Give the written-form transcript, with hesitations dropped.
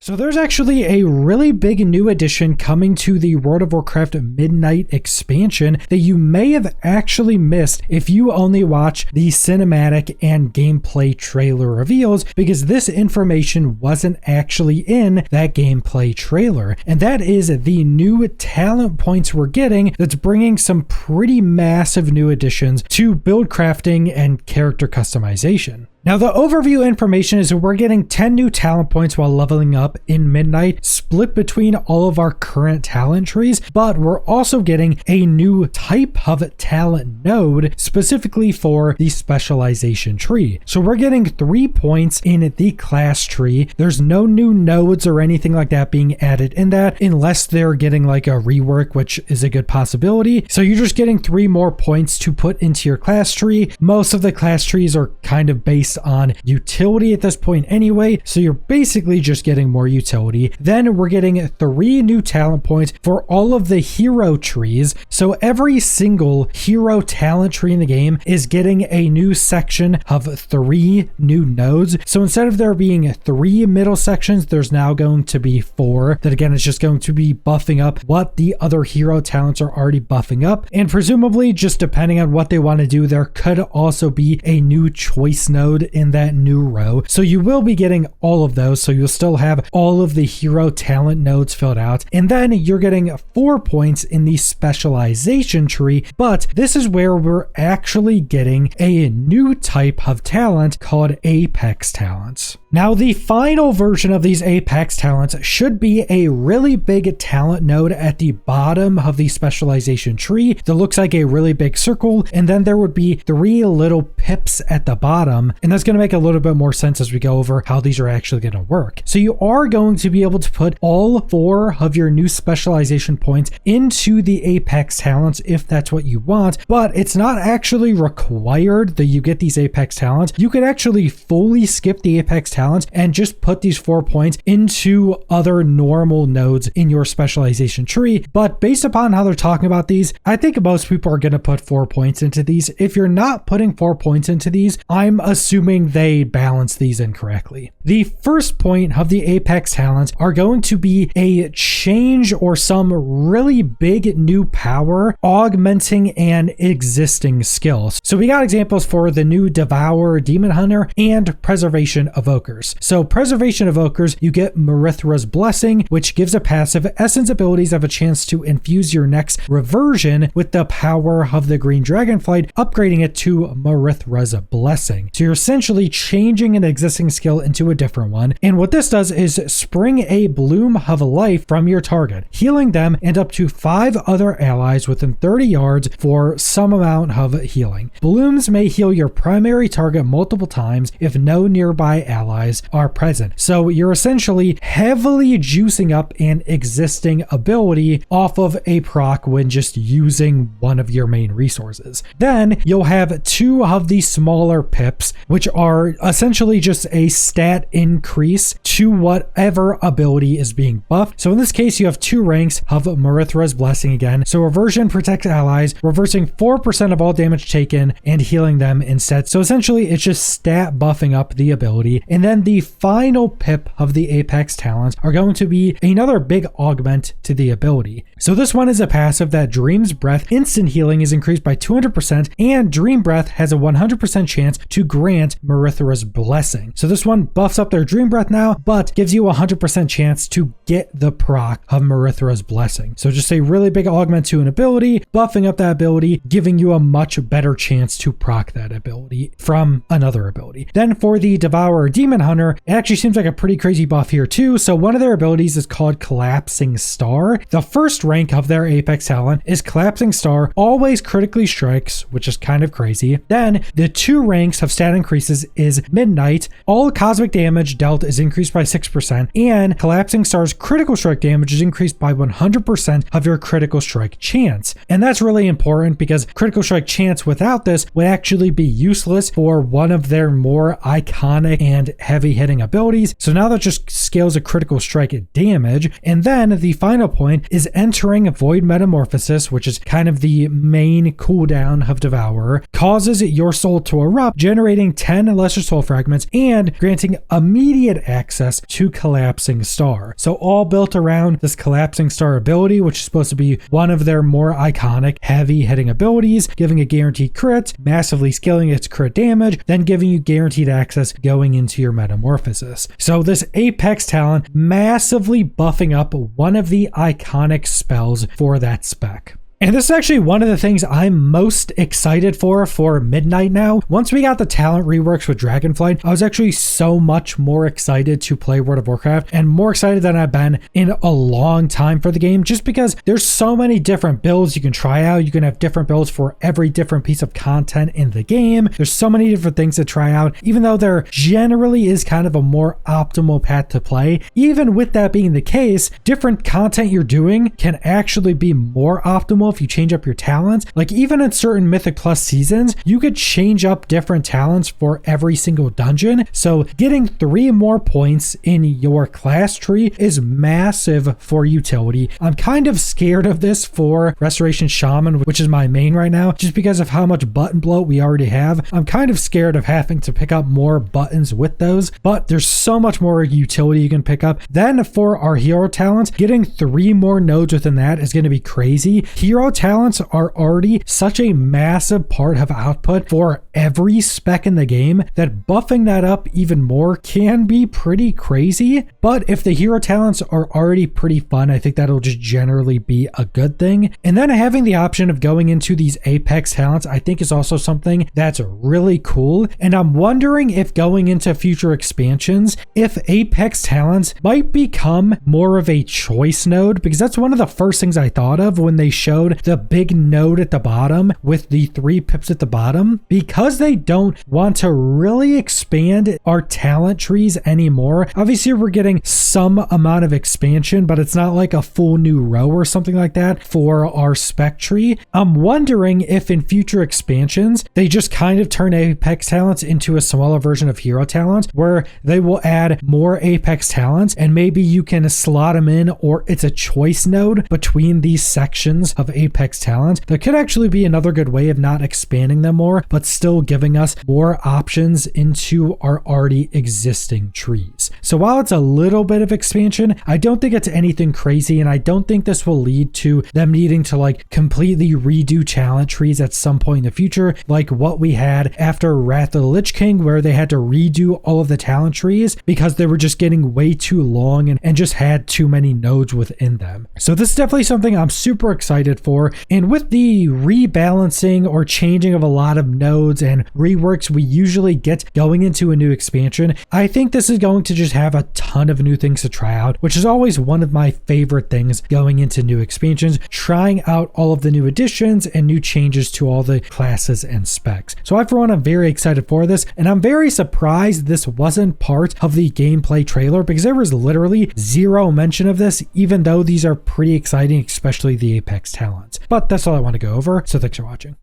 So there's actually a really big new addition coming to the World of Warcraft Midnight expansion that you may have actually missed if you only watch the cinematic and gameplay trailer reveals, because this information wasn't actually in that gameplay trailer. And that is the new talent points we're getting that's bringing some pretty massive new additions to build crafting and character customization. Now, the overview information is that we're getting 10 new talent points while leveling up in Midnight, split between all of our current talent trees, but we're also getting a new type of talent node specifically for the specialization tree. So we're getting 3 points in the class tree. There's no new nodes or anything like that being added in that, unless they're getting like a rework, which is a good possibility. So you're just getting 3 more points to put into your class tree. Most of the class trees are kind of based on utility at this point anyway, so you're basically just getting more utility. Then we're getting 3 new talent points for all of the hero trees. So every single hero talent tree in the game is getting a new section of 3 new nodes. So instead of there being 3 middle sections, there's now going to be 4. That again is just going to be buffing up what the other hero talents are already buffing up. And presumably, just depending on what they want to do, there could also be a new choice node in that new row. So you will be getting all of those. So you'll still have all of the hero talent nodes filled out. And then you're getting 4 points in the specialization tree. But this is where we're actually getting a new type of talent called Apex talents. Now, the final version of these Apex talents should be a really big talent node at the bottom of the specialization tree that looks like a really big circle, and then there would be 3 little pips at the bottom, and that's going to make a little bit more sense as we go over how these are actually going to work. So you are going to be able to put all 4 of your new specialization points into the Apex talents if that's what you want, but it's not actually required that you get these Apex talents. You could actually fully skip the Apex talents and just put these 4 points into other normal nodes in your specialization tree. But based upon how they're talking about these, I think most people are going to put 4 points into these. If you're not putting 4 points into these, I'm assuming they balance these incorrectly. The first point of the Apex talents are going to be a change or some really big new power augmenting an existing skill. So we got examples for the new Devour Demon Hunter and Preservation Evokers. So Preservation Evokers, you get Marithra's Blessing, which gives a passive. Essence abilities have a chance to infuse your next reversion with the power of the Green Dragonflight, upgrading it to Marithra's Blessing. So you're essentially changing an existing skill into a different one. And what this does is spring a bloom of life from your target, healing them and up to 5 other allies within 30 yards for some amount of healing. Blooms may heal your primary target multiple times if no nearby allies are present. So you're essentially heavily juicing up an existing ability off of a proc when just using one of your main resources. Then you'll have 2 of the smaller pips, which are essentially just a stat increase to whatever ability is being buffed. So in this case, you have 2 ranks of Marithra's Blessing again. So Reversion protects allies, reversing 4% of all damage taken and healing them instead. So essentially, it's just stat buffing up the ability. And then the final pip of the Apex talents are going to be another big augment to the ability. So this one is a passive that Dream's Breath instant healing is increased by 200%, and Dream Breath has a 100% chance to grant Marithra's Blessing. So this one buffs up their Dream Breath now, but gives you a 100% chance to get the proc of Marithra's Blessing. So just a really big augment to an ability, buffing up that ability, giving you a much better chance to proc that ability from another ability. Then for the Devourer Demon Hunter, it actually seems like a pretty crazy buff here too. So one of their abilities is called Collapsing Star. The first rank of their Apex talent is Collapsing Star, always critically strikes, which is kind of crazy. Then the 2 ranks of stat increases is Midnight. All cosmic damage dealt is increased by 6%, and Collapsing Star's critical strike damage is increased by 100% of your critical strike chance. And that's really important because critical strike chance without this would actually be useless for one of their more iconic and heavy hitting abilities. So now that just scales a critical strike damage. And then the final point is entering Void Metamorphosis, which is kind of the main cooldown of Devourer, causes your soul to erupt, generating 10 lesser soul fragments, and granting immediate access to collapsing star. So all built around this collapsing star ability, which is supposed to be one of their more iconic heavy hitting abilities, giving a guaranteed crit, massively scaling its crit damage, then giving you guaranteed access going into your metamorphosis. So this Apex talent massively buffing up one of the iconic spells for that spec. And this is actually one of the things I'm most excited for Midnight now. Once we got the talent reworks with Dragonflight, I was actually so much more excited to play World of Warcraft, and more excited than I've been in a long time for the game, just because there's so many different builds you can try out. You can have different builds for every different piece of content in the game. There's so many different things to try out, even though there generally is kind of a more optimal path to play. Even with that being the case, different content you're doing can actually be more optimal if you change up your talents. Like even in certain Mythic Plus seasons, you could change up different talents for every single dungeon. So getting 3 more points in your class tree is massive for utility. I'm kind of scared of this for Restoration Shaman, which is my main right now, just because of how much button bloat we already have. I'm kind of scared of having to pick up more buttons with those, but there's so much more utility you can pick up. Then for our hero talents, getting 3 more nodes within that is going to be crazy. Hero talents are already such a massive part of output for every spec in the game that buffing that up even more can be pretty crazy. But if the hero talents are already pretty fun, I think that'll just generally be a good thing. And then having the option of going into these Apex talents, I think is also something that's really cool. And I'm wondering if going into future expansions, if Apex talents might become more of a choice node, because that's one of the first things I thought of when they showed the big node at the bottom with the 3 pips at the bottom. Because they don't want to really expand our talent trees anymore. Obviously we're getting some amount of expansion, but it's not like a full new row or something like that for our spec tree. I'm wondering if in future expansions they just kind of turn Apex talents into a smaller version of hero talents, where they will add more Apex talents and maybe you can slot them in, or it's a choice node between these sections of Apex talents. That could actually be another good way of not expanding them more, but still giving us more options into our already existing trees. So while it's a little bit of expansion, I don't think it's anything crazy, and I don't think this will lead to them needing to like completely redo talent trees at some point in the future, like what we had after Wrath of the Lich King, where they had to redo all of the talent trees because they were just getting way too long and just had too many nodes within them. So this is definitely something I'm super excited for. And with the rebalancing or changing of a lot of nodes and reworks we usually get going into a new expansion, I think this is going to just have a ton of new things to try out, which is always one of my favorite things going into new expansions, trying out all of the new additions and new changes to all the classes and specs. So I, for one, am very excited for this, and I'm very surprised this wasn't part of the gameplay trailer, because there was literally zero mention of this, even though these are pretty exciting, especially the Apex talents. But that's all I want to go over, so thanks for watching.